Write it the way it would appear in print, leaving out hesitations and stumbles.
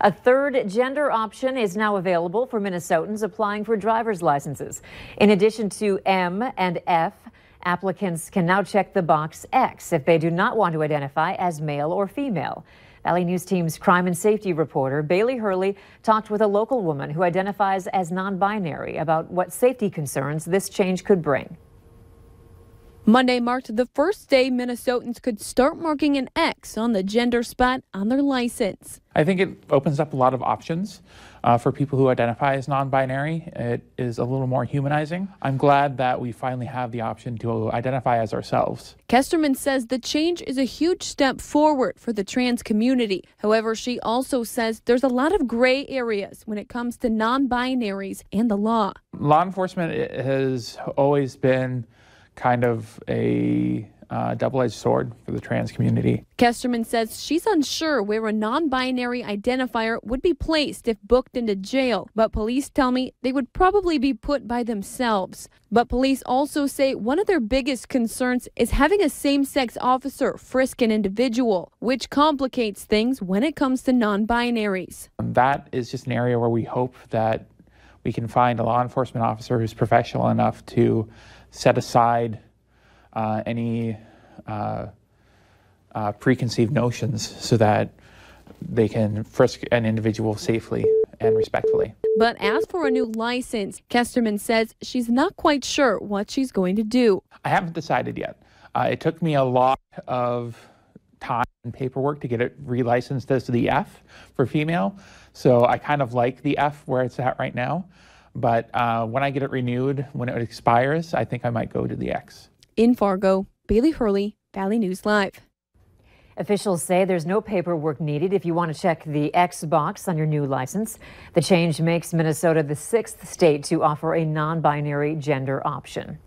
A third gender option is now available for Minnesotans applying for driver's licenses. In addition to M and F, applicants can now check the box X if they do not want to identify as male or female. Valley News Team's crime and safety reporter Bailey Hurley talked with a local woman who identifies as non-binary about what safety concerns this change could bring. Monday marked the first day Minnesotans could start marking an X on the gender spot on their license. I think it opens up a lot of options for people who identify as non-binary. It is a little more humanizing. I'm glad that we finally have the option to identify as ourselves. Kesterman says the change is a huge step forward for the trans community. However, she also says there's a lot of gray areas when it comes to non-binaries and the law. Law enforcement has always been kind of a double-edged sword for the trans community. Kesterman says she's unsure where a non-binary identifier would be placed if booked into jail, but police tell me they would probably be put by themselves. But police also say one of their biggest concerns is having a same-sex officer frisk an individual, which complicates things when it comes to non-binaries. That is just an area where we hope that we can find a law enforcement officer who's professional enough to set aside any preconceived notions so that they can frisk an individual safely and respectfully. But as for a new license, Kesterman says she's not quite sure what she's going to do. I haven't decided yet. It took me a lot of time and paperwork to get it relicensed as the F for female. So I kind of like the F where it's at right now. But when I get it renewed, when it expires, I think I might go to the X. In Fargo, Bailey Hurley, Valley News Live. Officials say there's no paperwork needed if you want to check the X box on your new license. The change makes Minnesota the 6th state to offer a non-binary gender option.